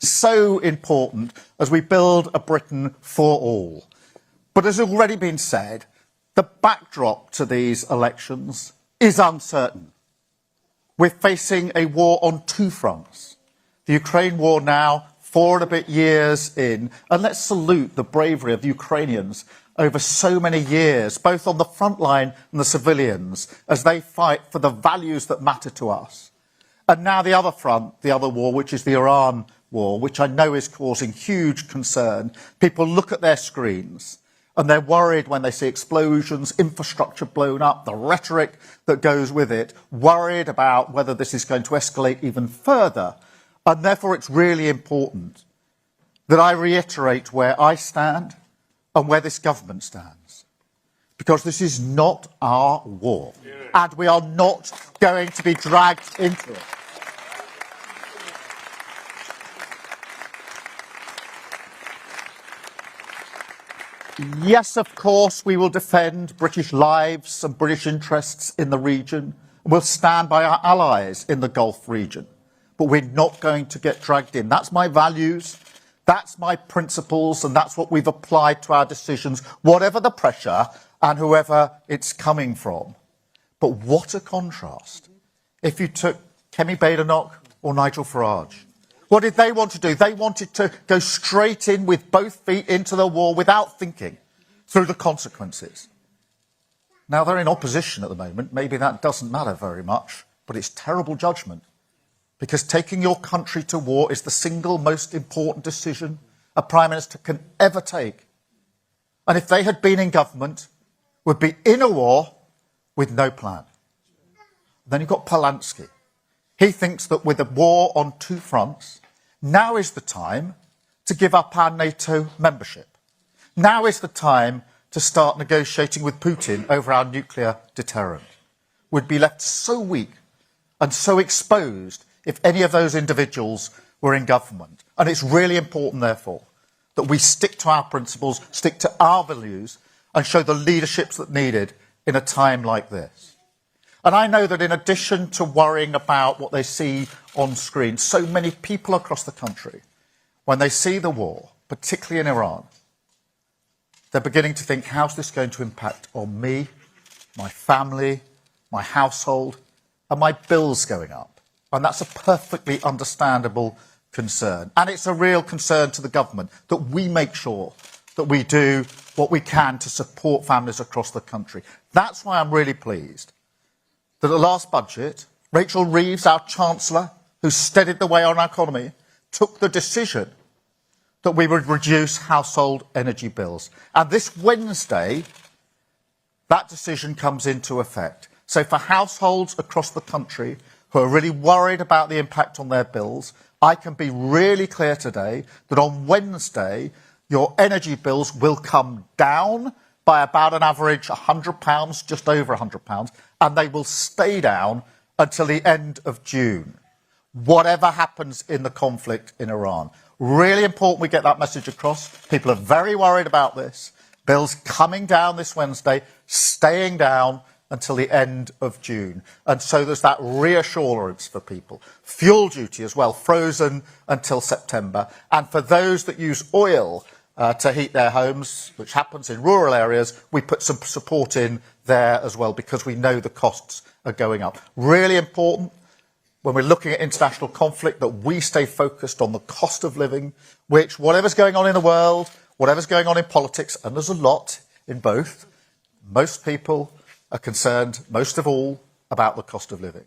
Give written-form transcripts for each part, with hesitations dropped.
so important as we build a Britain for all. But as already been said, the backdrop to these elections is uncertain. We're facing a war on two fronts. The Ukraine war now, 4 and a bit years in, and let's salute the bravery of Ukrainians over so many years, both on the front line and the civilians, as they fight for the values that matter to us. And now the other front, the other war, which is the Iran war, which I know is causing huge concern. People look at their screens and they're worried when they see explosions, infrastructure blown up, the rhetoric that goes with it, worried about whether this is going to escalate even further. And therefore it's really important that I reiterate where I stand and where this government stands. Because this is not our war. And we are not going to be dragged into it. Yes, of course, we will defend British lives and British interests in the region. We'll stand by our allies in the Gulf region. But we're not going to get dragged in. That's my values, that's my principles, and that's what we've applied to our decisions, whatever the pressure and whoever it's coming from. But what a contrast if you took Kemi Badenoch or Nigel Farage. What did they want to do? They wanted to go straight in with both feet into the war without thinking through the consequences. Now they're in opposition at the moment. Maybe that doesn't matter very much, but it's terrible judgment. Because taking your country to war is the single most important decision a Prime Minister can ever take. And if they had been in government, would be in a war with no plan. Then you've got Polanski. He thinks that with a war on two fronts, now is the time to give up our NATO membership. Now is the time to start negotiating with Putin over our nuclear deterrent. We'd be left so weak and so exposed if any of those individuals were in government. And it's really important, therefore, that we stick to our principles, stick to our values, and show the leadership that's needed in a time like this. And I know that in addition to worrying about what they see on screen, so many people across the country, when they see the war, particularly in Iran, they're beginning to think, how's this going to impact on me, my family, my household, and my bills going up? And that's a perfectly understandable concern. And it's a real concern to the government that we make sure that we do what we can to support families across the country. That's why I'm really pleased that at the last budget, Rachel Reeves, our Chancellor, who steadied the way on our economy, took the decision that we would reduce household energy bills. And this Wednesday, that decision comes into effect. So for households across the country who are really worried about the impact on their bills, I can be really clear today that on Wednesday, your energy bills will come down by about an average £100, just over £100, and they will stay down until the end of June, whatever happens in the conflict in Iran. Really important we get that message across. People are very worried about this. Bills coming down this Wednesday, staying down until the end of June. And so there's that reassurance for people. Fuel duty as well, frozen until September. And for those that use oil to heat their homes, which happens in rural areas, we put some support in there as well because we know the costs are going up. Really important when we're looking at international conflict that we stay focused on the cost of living, which whatever's going on in the world, whatever's going on in politics, and there's a lot in both, most people are concerned, most of all, about the cost of living.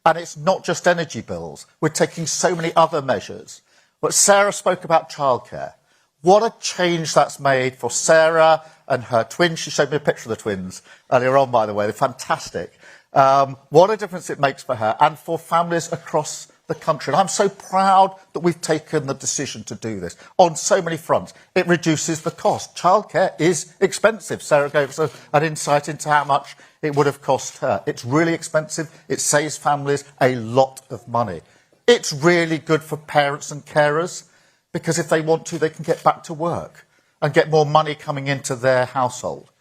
And it's not just energy bills. We're taking so many other measures. But Sarah spoke about childcare. What a change that's made for Sarah and her twins. She showed me a picture of the twins earlier on, by the way. They're fantastic. What a difference it makes for her and for families across the country. And I'm so proud that we've taken the decision to do this on so many fronts. It reduces the cost. Childcare is expensive. Sarah gave us an insight into how much it would have cost her. It's really expensive. It saves families a lot of money. It's really good for parents and carers because if they want to, they can get back to work and get more money coming into their household.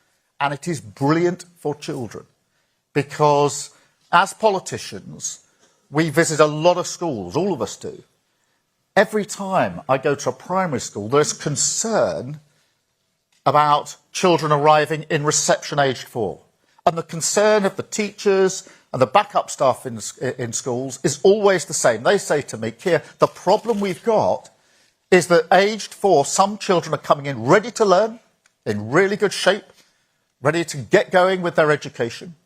And it is brilliant for children because as politicians, we visit a lot of schools, all of us do. Every time I go to a primary school, there's concern about children arriving in reception aged 4. And the concern of the teachers and the backup staff in schools is always the same. They say to me, Keir, the problem we've got is that aged 4, some children are coming in ready to learn, in really good shape, ready to get going with their education,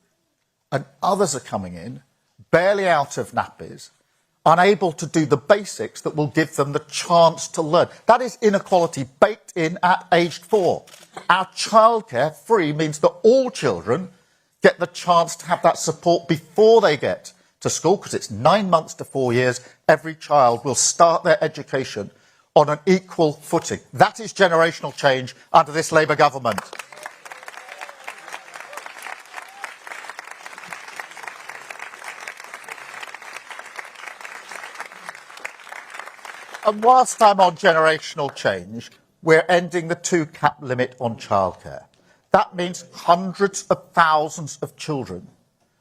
and others are coming in barely out of nappies, unable to do the basics that will give them the chance to learn. That is inequality baked in at aged 4. Our childcare free means that all children get the chance to have that support before they get to school, because it's 9 months to 4 years. Every child will start their education on an equal footing. That is generational change under this Labour government. And whilst I'm on generational change, we're ending the 2-cap limit on childcare. That means hundreds of thousands of children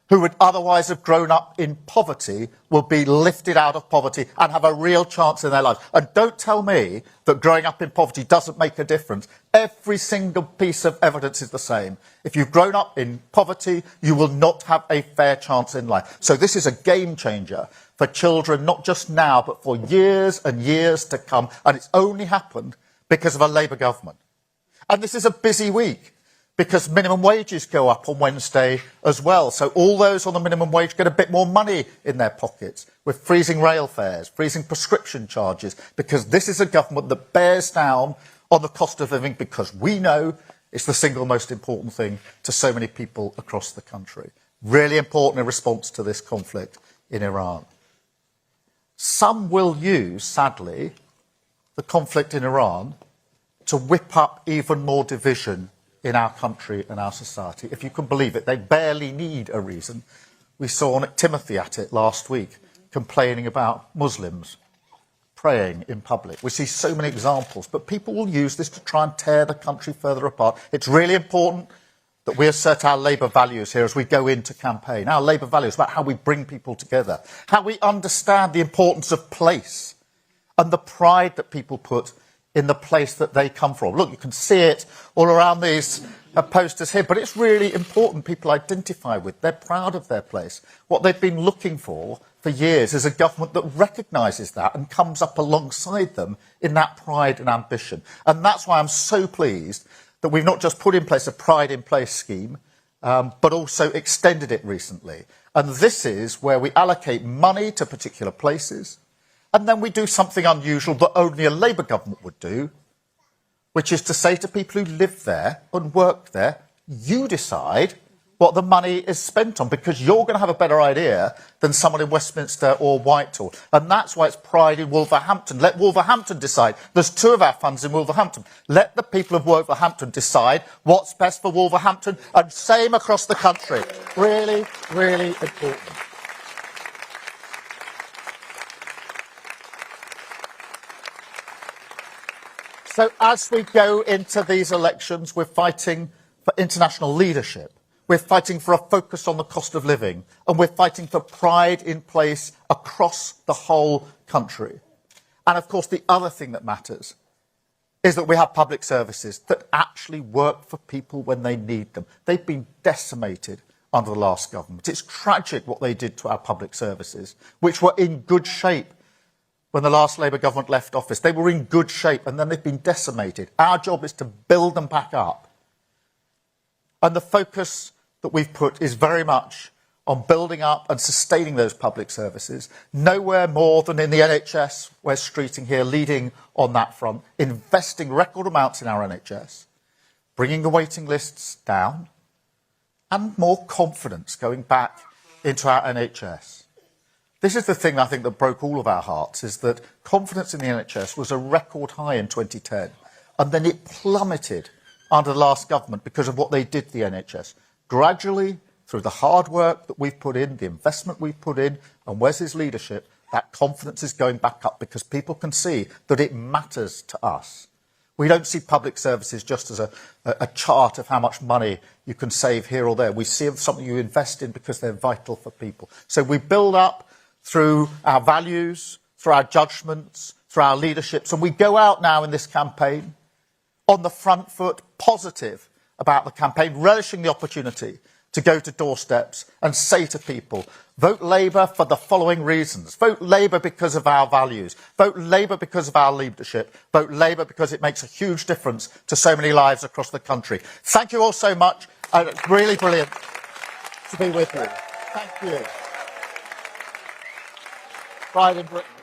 who would otherwise have grown up in poverty will be lifted out of poverty and have a real chance in their lives. And don't tell me that growing up in poverty doesn't make a difference. Every single piece of evidence is the same. If you've grown up in poverty, you will not have a fair chance in life. So this is a game changer for children, not just now, but for years and years to come. And it's only happened because of a Labour government. And this is a busy week, because minimum wages go up on Wednesday as well. So all those on the minimum wage get a bit more money in their pockets. We're freezing rail fares, freezing prescription charges, because this is a government that bears down on the cost of living, because we know it's the single most important thing to so many people across the country. Really important in response to this conflict in Iran. Some will use, sadly, the conflict in Iran to whip up even more division in our country and our society. If you can believe it, they barely need a reason. We saw Nick Timothy at it last week, complaining about Muslims praying in public. We see so many examples, but people will use this to try and tear the country further apart. It's really important that we assert our Labour values here as we go into campaign. Our Labour values about how we bring people together, how we understand the importance of place and the pride that people put in the place that they come from. Look, you can see it all around these posters here, but it's really important people identify with. They're proud of their place. What they've been looking for years is a government that recognises that and comes up alongside them in that pride and ambition. And that's why I'm so pleased that we've not just put in place a Pride in Place scheme, but also extended it recently. And this is where we allocate money to particular places, and then we do something unusual that only a Labour government would do, which is to say to people who live there and work there, you decide what the money is spent on, because you're going to have a better idea than someone in Westminster or Whitehall. And that's why it's Pride in Wolverhampton. Let Wolverhampton decide. There's 2 of our funds in Wolverhampton. Let the people of Wolverhampton decide what's best for Wolverhampton, and same across the country. Really, really important. So as we go into these elections, we're fighting for international leadership. We're fighting for a focus on the cost of living, and we're fighting for pride in place across the whole country. And of course, the other thing that matters is that we have public services that actually work for people when they need them. They've been decimated under the last government. It's tragic what they did to our public services, which were in good shape when the last Labour government left office. They were in good shape, and then they've been decimated. Our job is to build them back up. And the focus that we've put is very much on building up and sustaining those public services, nowhere more than in the NHS. We're Streeting here, leading on that front, investing record amounts in our NHS, bringing the waiting lists down, and more confidence going back into our NHS. This is the thing I think that broke all of our hearts, is that confidence in the NHS was a record high in 2010, and then it plummeted under the last government because of what they did to the NHS. Gradually, through the hard work that we've put in, the investment we've put in, and Wes's leadership, that confidence is going back up because people can see that it matters to us. We don't see public services just as a chart of how much money you can save here or there. We see them as something you invest in because they're vital for people. So we build up through our values, through our judgments, through our leaderships. And we go out now in this campaign on the front foot, positive about the campaign, relishing the opportunity to go to doorsteps and say to people, vote Labour for the following reasons. Vote Labour because of our values. Vote Labour because of our leadership. Vote Labour because it makes a huge difference to so many lives across the country. Thank you all so much. It's really brilliant to be with you. Thank you. Pride in Britain.